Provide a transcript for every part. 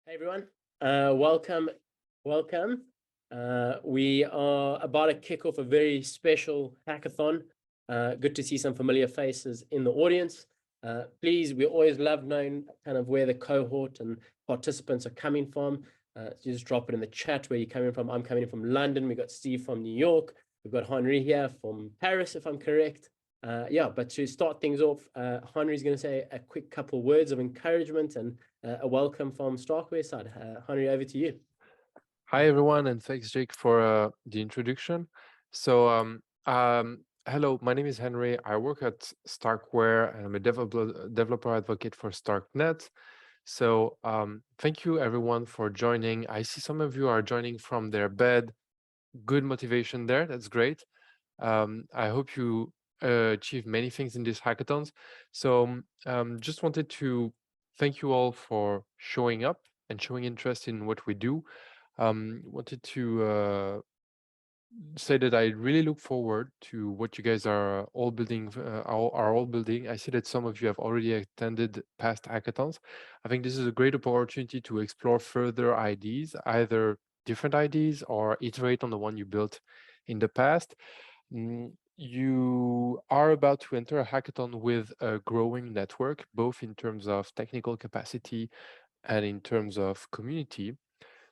Hey everyone, welcome. We are about to kick off a very special hackathon. Good to see some familiar faces in the audience. Please, we always love knowing kind of where the cohort and participants are coming from. Just drop it in the chat where you're coming from. I'm coming from London. We've got Steve from New York. We've got Henri here from Paris, if I'm correct. Yeah, but to start things off, Henri's going to say a quick couple of words of encouragement and a welcome from StarkWare side. Henri, over to you. Hi, everyone, and thanks, Jake, for the introduction. So, hello, my name is Henri. I work at StarkWare, and I'm a developer advocate for StarkNet. So, thank you, everyone, for joining. I see some of you are joining from their bed. Good motivation there. That's great. I hope you achieve many things in these hackathons. So, just wanted to thank you all for showing up and showing interest in what we do. Wanted to say that I really look forward to what you guys are all building. Are all building. I see that some of you have already attended past hackathons. I think this is a great opportunity to explore further ideas, either different ideas or iterate on the one you built in the past. You are about to enter a hackathon with a growing network, both in terms of technical capacity and in terms of community.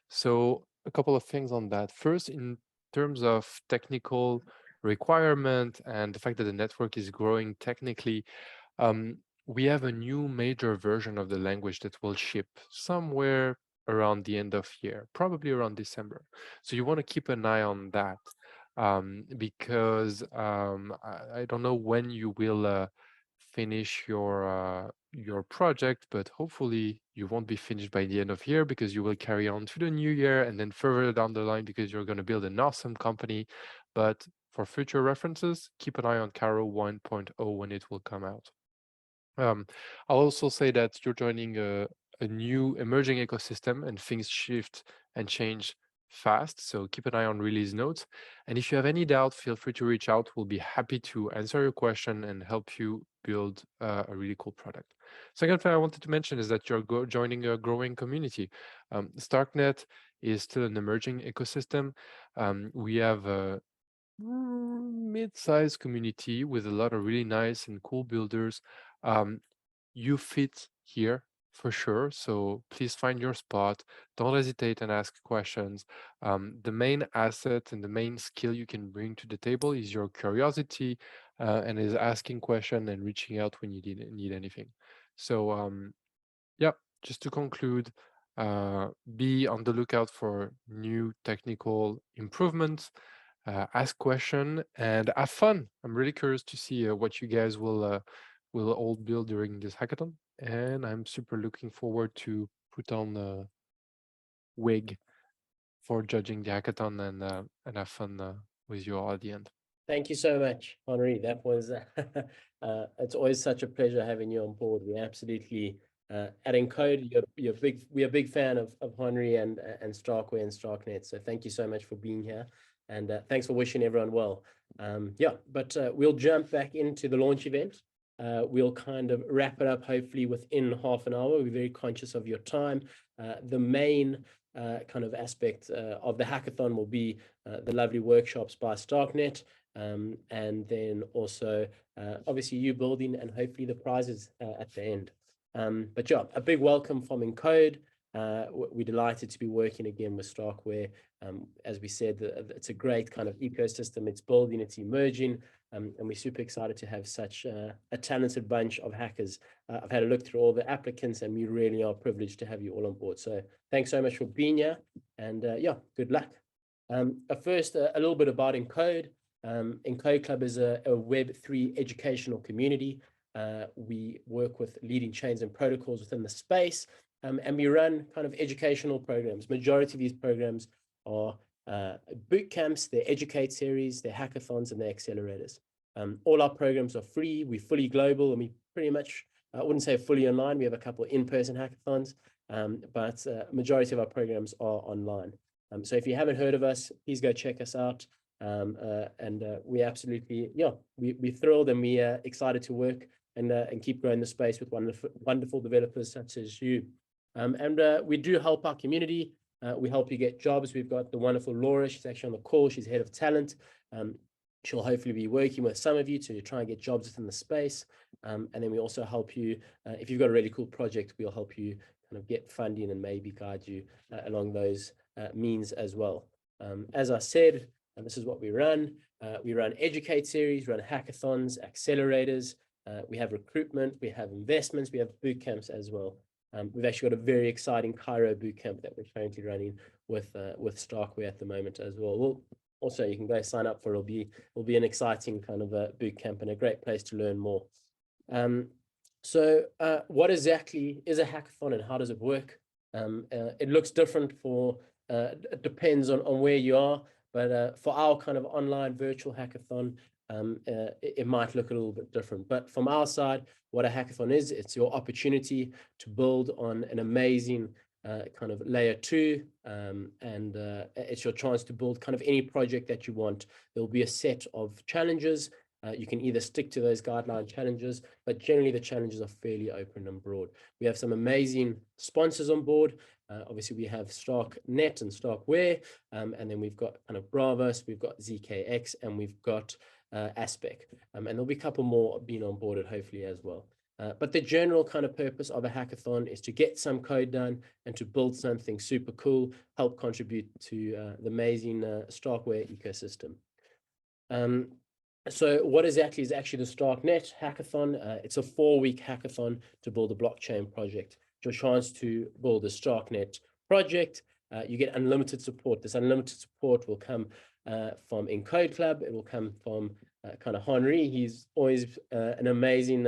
So a couple of things on that. First, in terms of technical requirement and the fact that the network is growing technically, we have a new major version of the language that will ship somewhere around the end of year, probably around December. So you want to keep an eye on that because I don't know when you will finish your project, but hopefully you won't be finished by the end of year because you will carry on to the new year and then further down the line because you're going to build an awesome company. But for future references, keep an eye on Caro 1.0 when it will come out. I'll also say that you're joining a new emerging ecosystem and things shift and change fast. So keep an eye on release notes. And if you have any doubt, feel free to reach out. We'll be happy to answer your question and help you build a really cool product. Second thing I wanted to mention is that you're joining a growing community. StarkNet is still an emerging ecosystem. We have a mid-sized community with a lot of really nice and cool builders. You fit here for sure, so please find your spot. Don't hesitate and ask questions. The main asset and the main skill you can bring to the table is your curiosity and is asking questions and reaching out when you need anything. So yeah, just to conclude, be on the lookout for new technical improvements, ask question and have fun. I'm really curious to see what you guys will all build during this hackathon, and I'm super looking forward to put on a wig for judging the hackathon and have fun with you all at the end. Thank you so much, Henri. That was it's always such a pleasure having you on board. We absolutely at Encode, we're a big fan of Henri and StarkWare and StarkNet. So thank you so much for being here, and thanks for wishing everyone well. Yeah, but we'll jump back into the launch event. We'll kind of wrap it up hopefully within half an hour. We're very conscious of your time. The main kind of aspect of the hackathon will be the lovely workshops by StarkNet, and then also obviously you building and hopefully the prizes at the end. But yeah, a big welcome from Encode. We're delighted to be working again with StarkWare. As we said, it's a great kind of ecosystem. It's building, it's emerging, and we're super excited to have such a talented bunch of hackers. I've had a look through all the applicants, and we really are privileged to have you all on board. So thanks so much for being here, and yeah, good luck. First, a little bit about Encode. Encode Club is a Web3 educational community. We work with leading chains and protocols within the space, and we run kind of educational programs. Majority of these programs are boot camps, they're educate series, they're hackathons, and they're accelerators. All our programs are free. We're fully global, and we pretty much, I wouldn't say fully online. We have a couple of in-person hackathons, but majority of our programs are online. So if you haven't heard of us, please go check us out. And we absolutely, yeah, we're thrilled, and we're excited to work and keep growing the space with wonderful developers such as you. We do help our community. We help you get jobs. We've got the wonderful Laura. She's actually on the call. She's head of talent. She'll hopefully be working with some of you to try and get jobs within the space. And then we also help you, if you've got a really cool project, we'll help you kind of get funding and maybe guide you along those means as well. As I said, and this is what we run. We run educate series, run hackathons, accelerators. We have recruitment, we have investments, we have boot camps as well. We've actually got a very exciting Cairo bootcamp that we're currently running with StarkWare at the moment as well. Also, you can go sign up for it. It'll be an exciting kind of a bootcamp and a great place to learn more. So what exactly is a hackathon and how does it work? It looks different for, it depends on where you are, but for our kind of online virtual hackathon, it might look a little bit different. But from our side, what a hackathon is, it's your opportunity to build on an amazing kind of layer 2, and it's your chance to build kind of any project that you want. There'll be a set of challenges. You can either stick to those guideline challenges, but generally the challenges are fairly open and broad. We have some amazing sponsors on board. Obviously, we have StarkNet and StarkWare, and then we've got kind of Braavos, we've got ZKX, and we've got Aspect. And there'll be a couple more being onboarded hopefully as well. But the general kind of purpose of a hackathon is to get some code done and to build something super cool, help contribute to the amazing StarkWare ecosystem. So what exactly is actually the StarkNet hackathon? It's a 4-week hackathon to build a blockchain project. It's your chance to build a StarkNet project. You get unlimited support. This unlimited support will come from Encode Club. It will come from kind of Henri. He's always an amazing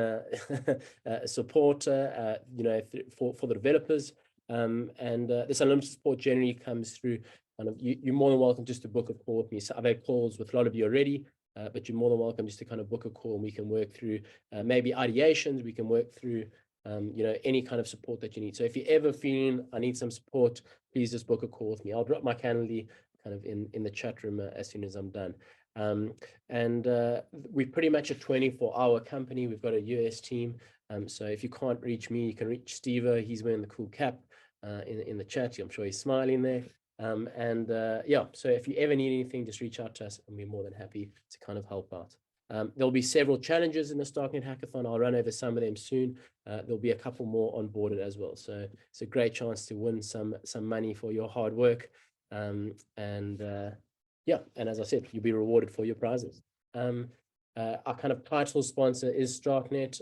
supporter, you know, for the developers. And this unlimited support generally comes through kind of, you're more than welcome just to book a call with me. So I've had calls with a lot of you already, but you're more than welcome just to kind of book a call and we can work through maybe ideations. We can work through you know, any kind of support that you need. So if you're ever feeling I need some support, please just book a call with me. I'll drop my Calendly kind of in the chat room as soon as I'm done. And we're pretty much a 24-hour company. We've got a US team. So if you can't reach me, you can reach Steve. He's wearing the cool cap in the chat. I'm sure he's smiling there. Yeah, so if you ever need anything, just reach out to us and we're more than happy to kind of help out. There'll be several challenges in the StarkNet Hackathon. I'll run over some of them soon. There'll be a couple more onboarded as well. So it's a great chance to win some money for your hard work. Yeah, and as I said, you'll be rewarded for your prizes. Our kind of title sponsor is StarkNet,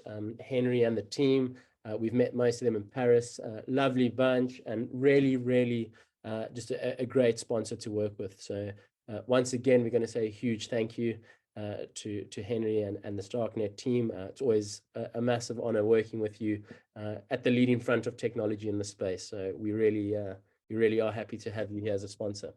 Henri and the team. We've met most of them in Paris. Lovely bunch and really just a great sponsor to work with. So once again, we're going to say a huge thank you to Henri and the StarkNet team. It's always a massive honor working with you at the leading front of technology in the space. So we really are happy to have you here as a sponsor.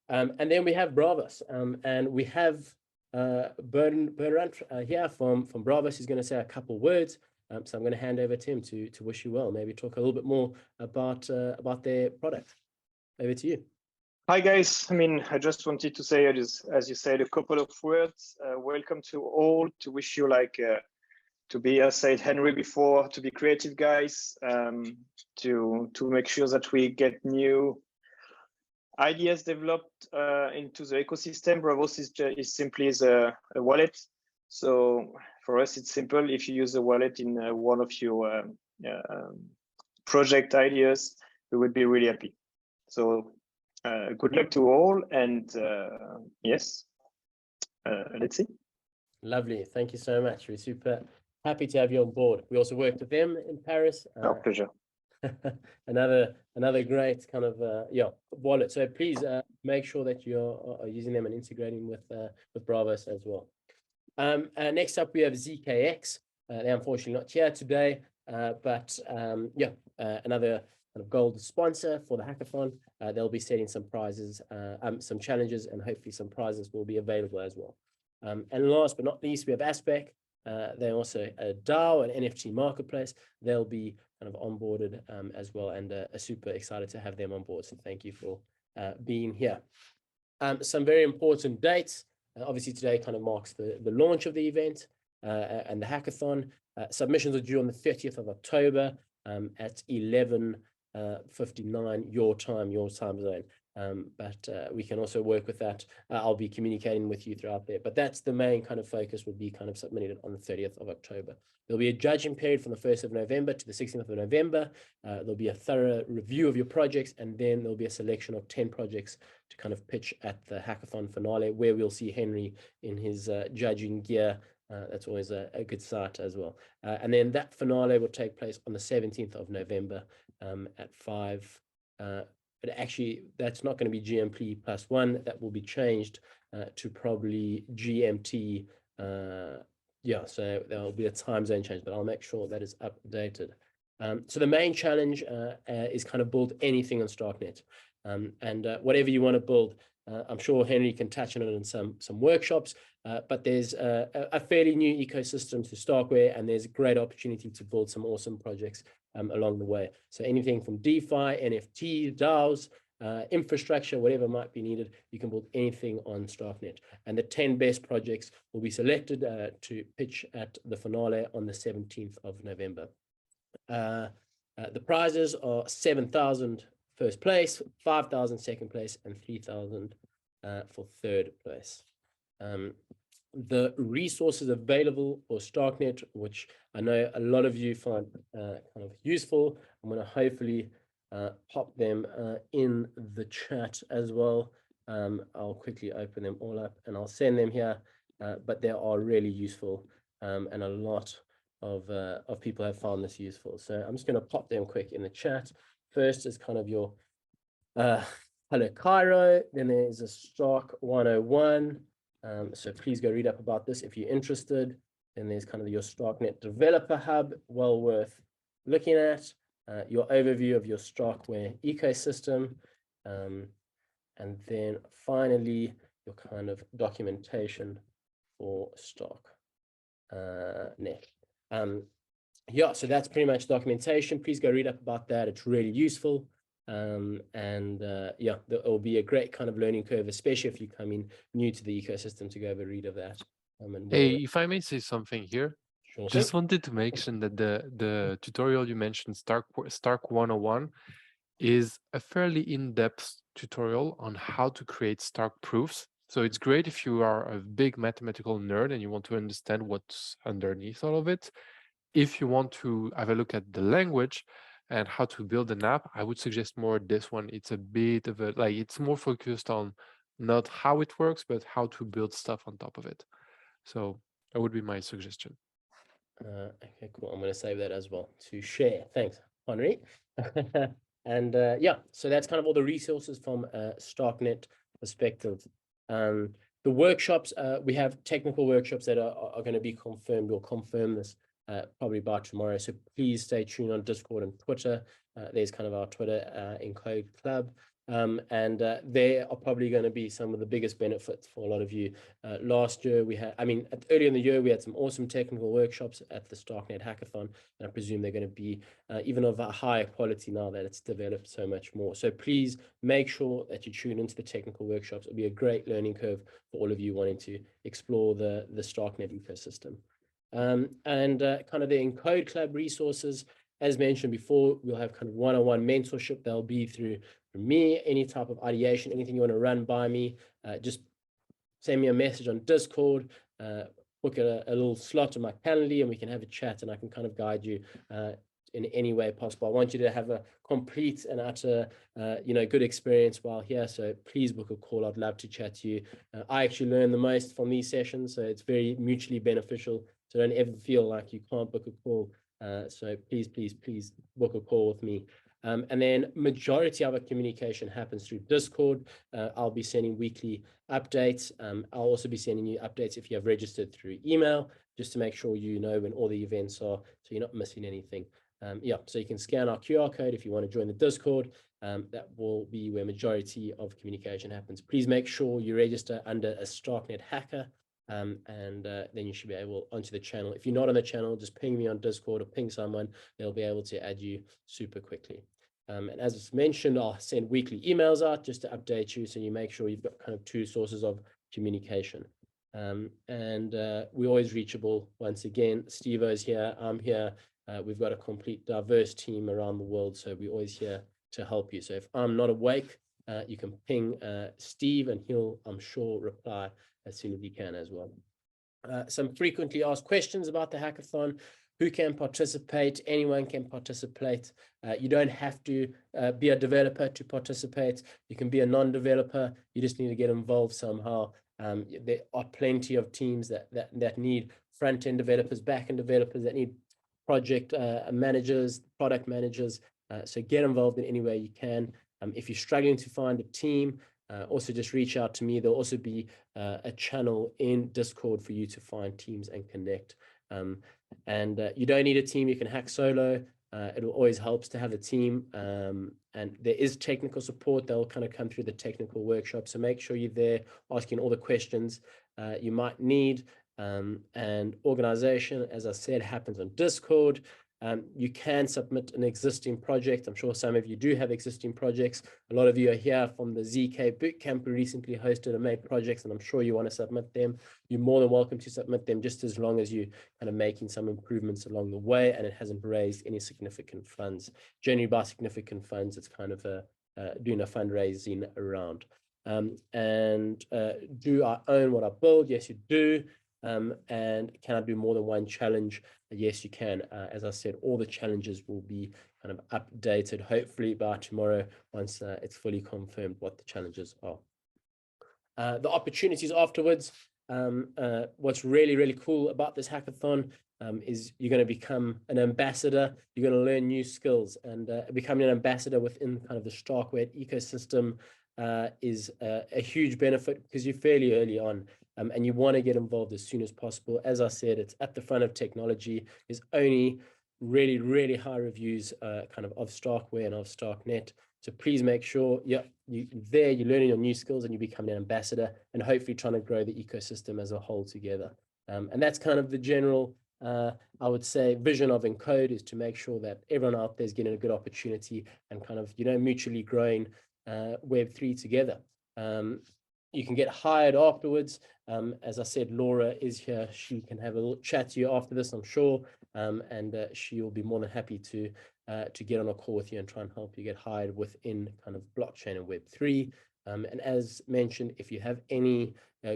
And then we have Braavos, and we have Bertrand here from Braavos. He's going to say a couple words. So I'm going to hand over to him to wish you well. Maybe talk a little bit more about their product. Over to you. Hi guys. I mean, I just wanted to say, as you said, a couple of words. Welcome to all. To wish you like to be, as said Henri before, to be creative guys. To make sure that we get new ideas developed into the ecosystem. Braavos is simply a wallet. So for us, it's simple. If you use a wallet in one of your project ideas, we would be really happy. So good luck to all, and yes, let's see. Lovely. Thank you so much. We're super happy to have you on board. We also worked with them in Paris. Our pleasure. another great kind of yeah, wallet. So please make sure that you're using them and integrating with Braavos as well. Next up we have ZKX. They're unfortunately not here today, but yeah, another kind of gold sponsor for the hackathon. They'll be setting some prizes, some challenges, and hopefully some prizes will be available as well. And last but not least, we have Aspect. They're also a DAO, an NFT marketplace. They'll be kind of onboarded as well, and super excited to have them on board. So thank you for being here. Some very important dates. Obviously today kind of marks the launch of the event and the hackathon. Submissions are due on the 30th of October at 11 12:59 your time zone. But we can also work with that. I'll be communicating with you throughout there, but that's the main kind of focus, would be kind of submitting it on the 30th of October. There'll be a judging period from the 1st of November to the 16th of November. There'll be a thorough review of your projects, and then there'll be a selection of 10 projects to kind of pitch at the hackathon finale, where we'll see Henri in his judging gear. That's always a good sight as well. And then that finale will take place on the 17th of November at 5. But actually, that's not going to be GMT +1. That will be changed to probably GMT. Yeah, so there will be a time zone change, but I'll make sure that is updated. So the main challenge is kind of build anything on StarkNet, and whatever you want to build. I'm sure Henri can touch on it in some workshops, but there's a fairly new ecosystem to StarkWare, and there's a great opportunity to build some awesome projects along the way. So anything from DeFi, NFT, DAOs, infrastructure, whatever might be needed, you can build anything on StarkNet. And the 10 best projects will be selected to pitch at the finale on the 17th of November. The prizes are 7,000 first place, 5,000 second place, and 3,000 for third place. The resources available for StarkNet, which I know a lot of you find kind of useful, I'm going to hopefully pop them in the chat as well. I'll quickly open them all up and I'll send them here, but they are really useful, and a lot of people have found this useful. So I'm just going to pop them quick in the chat. First is kind of your Hello Cairo, then there's a Stark 101. So please go read up about this if you're interested. Then there's kind of your StarkNet Developer Hub, well worth looking at. Your overview of your StarkWare ecosystem. And then finally, your kind of documentation for StarkNet. Yeah, so that's pretty much documentation. Please go read up about that. It's really useful. Yeah, it will be a great kind of learning curve, especially if you come in new to the ecosystem, to go have a read of that. Hey, if I may say something here, sure just wanted to mention that the tutorial you mentioned, Stark 101, is a fairly in-depth tutorial on how to create Stark proofs. So it's great if you are a big mathematical nerd and you want to understand what's underneath all of it. If you want to have a look at the language and how to build an app, I would suggest more this one. It's a bit of a, like, it's more focused on not how it works, but how to build stuff on top of it. So that would be my suggestion. Okay, cool. I'm going to save that as well to share. Thanks, Henri. And yeah, so that's kind of all the resources from a StarkNet perspective. The workshops, we have technical workshops that are going to be confirmed. We'll confirm this probably by tomorrow. So please stay tuned on Discord and Twitter. There's kind of our Twitter Encode Club. And there are probably going to be some of the biggest benefits for a lot of you. Last year we had, earlier in the year we had some awesome technical workshops at the StarkNet Hackathon, and I presume they're going to be even of a higher quality now that it's developed so much more. So please make sure that you tune into the technical workshops. It'll be a great learning curve for all of you wanting to explore the StarkNet ecosystem. And kind of the Encode Club resources, as mentioned before, we'll have kind of one-on-one mentorship. They'll be through me, any type of ideation, anything you want to run by me, just send me a message on Discord, book a little slot on my calendar, and we can have a chat, and I can kind of guide you in any way possible. I want you to have a complete and utter, good experience while here. So please book a call. I'd love to chat to you. I actually learn the most from these sessions, so it's very mutually beneficial. So don't ever feel like you can't book a call. So please book a call with me. And then majority of our communication happens through Discord. I'll be sending weekly updates. I'll also be sending you updates if you have registered through email, just to make sure you know when all the events are, so you're not missing anything. Yeah, so you can scan our QR code if you want to join the Discord. That will be where majority of communication happens. Please make sure you register under a StarkNet hacker. And then you should be able onto the channel. If you're not on the channel, just ping me on Discord or ping someone. They'll be able to add you super quickly. And as it's mentioned, I'll send weekly emails out just to update you, so you make sure you've got kind of two sources of communication. And we're always reachable. Once again, Steve-O's here, I'm here. we've got a complete diverse team around the world, so we're always here to help you. So if I'm not awake, you can ping Steve, and he'll, I'm sure, reply as soon as he can as well. Some frequently asked questions about the hackathon. Who can participate? Anyone can participate. You don't have to be a developer to participate. You can be a non-developer. You just need to get involved somehow. There are plenty of teams that need front-end developers, back-end developers, that need project managers, product managers. So get involved in any way you can. If you're struggling to find a team, also just reach out to me. There'll also be a channel in Discord for you to find teams and connect. You don't need a team. You can hack solo. It always helps to have a team. And there is technical support. They'll kind of come through the technical workshop. So make sure you're there asking all the questions you might need. And organization, as I said, happens on Discord. You can submit an existing project. I'm sure some of you do have existing projects. A lot of you are here from the ZK Bootcamp. We recently hosted and made projects, and I'm sure you want to submit them. You're more than welcome to submit them, just as long as you kind of making some improvements along the way and it hasn't raised any significant funds. Generally, by significant funds, it's kind of doing a fundraising around. Do I own what I build? Yes, you do. And can I do more than one challenge? Yes, you can. As I said, all the challenges will be kind of updated, hopefully by tomorrow, once it's fully confirmed what the challenges are. The opportunities afterwards. What's really, really cool about this hackathon is you're going to become an ambassador. You're going to learn new skills, and becoming an ambassador within kind of the StarkWare ecosystem is a huge benefit, because you're fairly early on. And you want to get involved as soon as possible. As I said, it's at the front of technology. There's only really, really high reviews kind of Starkware and of StarkNet. So please make sure you're learning your new skills and you become an ambassador, and hopefully trying to grow the ecosystem as a whole together. And that's kind of the general, I would say, vision of Encode, is to make sure that everyone out there is getting a good opportunity and kind of, mutually growing Web3 together. You can get hired afterwards. As I said, Laura is here. She can have a little chat to you after this, I'm sure, and she will be more than happy to get on a call with you and try and help you get hired within kind of blockchain and Web3. And as mentioned, if you have any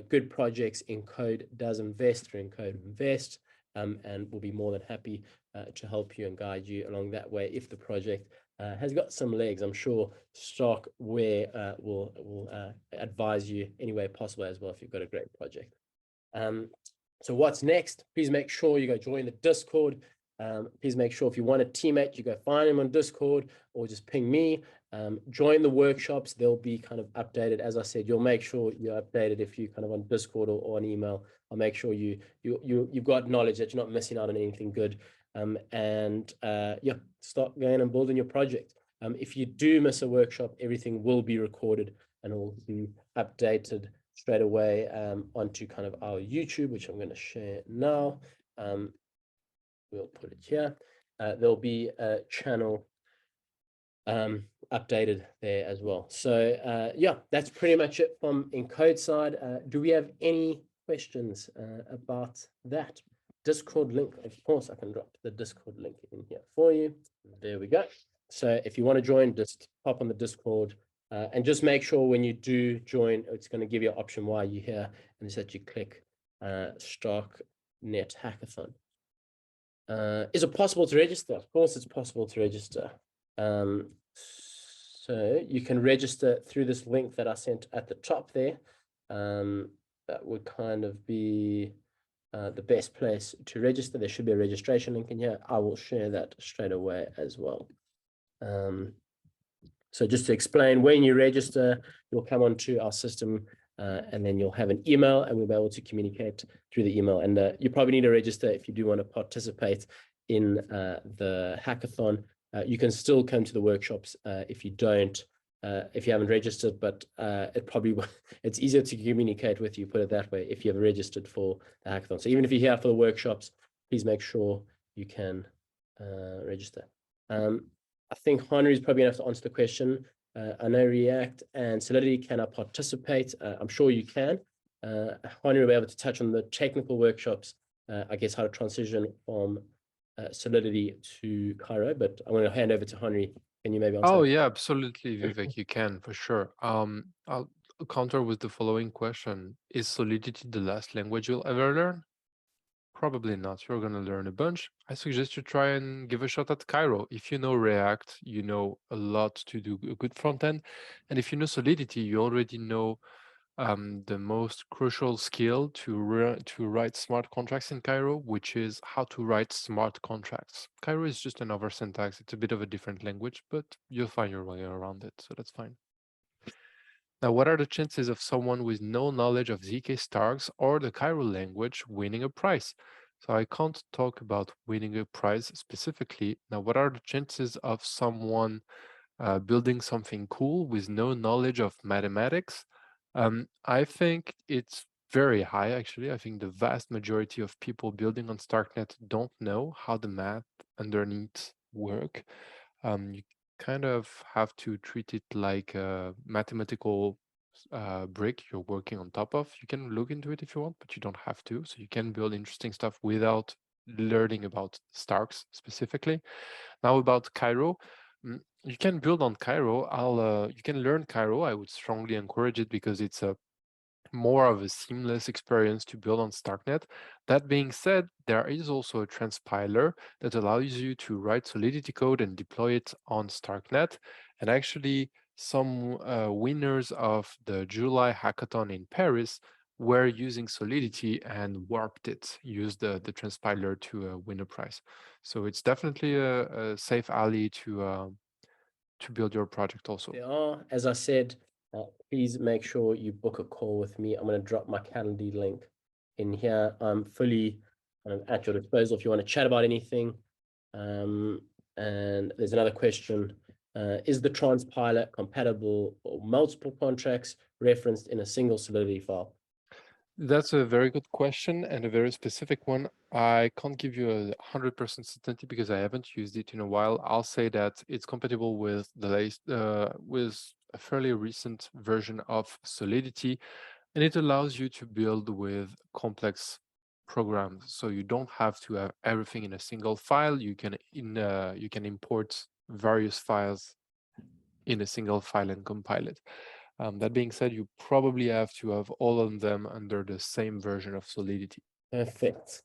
good projects, Encode does invest through Encode Invest, and we'll be more than happy to help you and guide you along that way if the project has got some legs. I'm sure StarkWare will advise you any way possible as well if you've got a great project. So what's next? Please make sure you go join the Discord. Please make sure if you want a teammate, you go find him on Discord or just ping me. Join the workshops. They'll be kind of updated. As I said, you'll make sure you're updated if you kind of on Discord or on email. I'll make sure you've got knowledge that you're not missing out on anything good. Yeah, start going and building your project. If you do miss a workshop, everything will be recorded and will be updated straight away onto kind of our YouTube, which I'm going to share now. We'll put it here. There'll be a channel updated there as well. So yeah, that's pretty much it from Encode side. Do we have any questions about that? Discord link, of course, I can drop the Discord link in here for you. There we go. So if you want to join, just pop on the Discord and just make sure when you do join, it's going to give you an option while you're here, and it's that you click StarkNet Hackathon. Is it possible to register? Of course, it's possible to register. So you can register through this link that I sent at the top there. That would kind of be the best place to register. There should be a registration link in here. I will share that straight away as well. So just to explain, when you register, you'll come onto our system and then you'll have an email, and we'll be able to communicate through the email. And you probably need to register if you do want to participate in the hackathon. You can still come to the workshops if you don't, if you haven't registered, but it's easier to communicate with you, put it that way, if you have registered for the hackathon. So even if you're here for the workshops, please make sure you can register. I think Henri is probably going to have to answer the question. I know React and Solidity, can I participate? I'm sure you can. Henri will be able to touch on the technical workshops, I guess how to transition from Solidity to Cairo, but I'm going to hand over to Henri. Can you maybe answer? Oh yeah, absolutely, Vivek, you can for sure. I'll counter with the following question. Is Solidity the last language you'll ever learn? Probably not. You're going to learn a bunch. I suggest you try and give a shot at Cairo. If you know React, you know a lot to do a good front end. And if you know Solidity, you already know the most crucial skill to write smart contracts in Cairo, which is how to write smart contracts. Cairo is just another syntax. It's a bit of a different language, but you'll find your way around it, so that's fine. Now, what are the chances of someone with no knowledge of ZK Starks or the Cairo language winning a prize? So I can't talk about winning a prize specifically. Now, what are the chances of someone building something cool with no knowledge of mathematics? I think it's very high, actually. I think the vast majority of people building on StarkNet don't know how the math underneath work. You kind of have to treat it like a mathematical brick you're working on top of. You can look into it if you want, but you don't have to. So you can build interesting stuff without learning about Starks specifically. Now about Cairo, you can build on Cairo. You can learn Cairo. I would strongly encourage it because it's a more of a seamless experience to build on StarkNet. That being said, there is also a transpiler that allows you to write Solidity code and deploy it on StarkNet. And actually, some winners of the July hackathon in Paris were using Solidity and warped it, used the transpiler to win a prize. So it's definitely a safe alley to build your project also. There are, as I said, please make sure you book a call with me. I'm going to drop my Calendar link in here. I'm fully at your disposal if you want to chat about anything. And there's another question. Is the transpiler compatible for multiple contracts referenced in a single Solidity file? That's a very good question and a very specific one. I can't give you 100% certainty because I haven't used it in a while. I'll say that it's compatible with the latest, with a fairly recent version of Solidity, and it allows you to build with complex programs. So you don't have to have everything in a single file. You can import various files in a single file and compile it. That being said, you probably have to have all of them under the same version of Solidity. Perfect.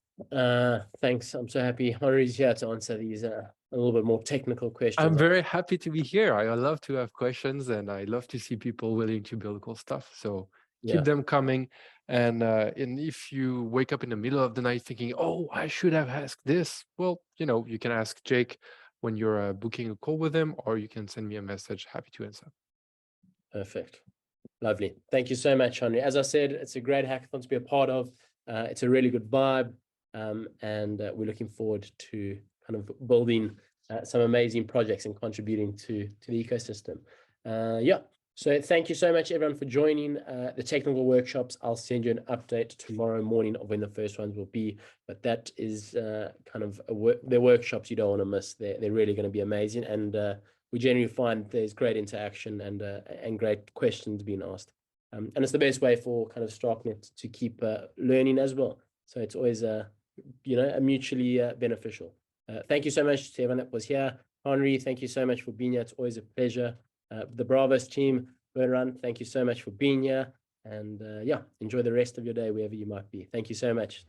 Thanks. I'm so happy Henri's here to answer these a little bit more technical questions. I'm very happy to be here. I love to have questions and I love to see people willing to build cool stuff. So keep them coming. And if you wake up in the middle of the night thinking, oh, I should have asked this, well, you can ask Jake when you're booking a call with him, or you can send me a message. Happy to answer. Perfect. Lovely. Thank you so much, Henri. As I said, it's a great hackathon to be a part of. It's a really good vibe. And we're looking forward to kind of building some amazing projects and contributing to the ecosystem. So thank you so much, everyone, for joining the technical workshops. I'll send you an update tomorrow morning of when the first ones will be. But that is kind of they're workshops you don't want to miss. They're really going to be amazing. And we generally find there's great interaction and great questions being asked. And it's the best way for kind of StarkNet to keep learning as well. So it's always mutually beneficial. Thank you so much to everyone that was here. Henri, thank you so much for being here. It's always a pleasure. The Braavos team, Bertrand, thank you so much for being here. And enjoy the rest of your day wherever you might be. Thank you so much.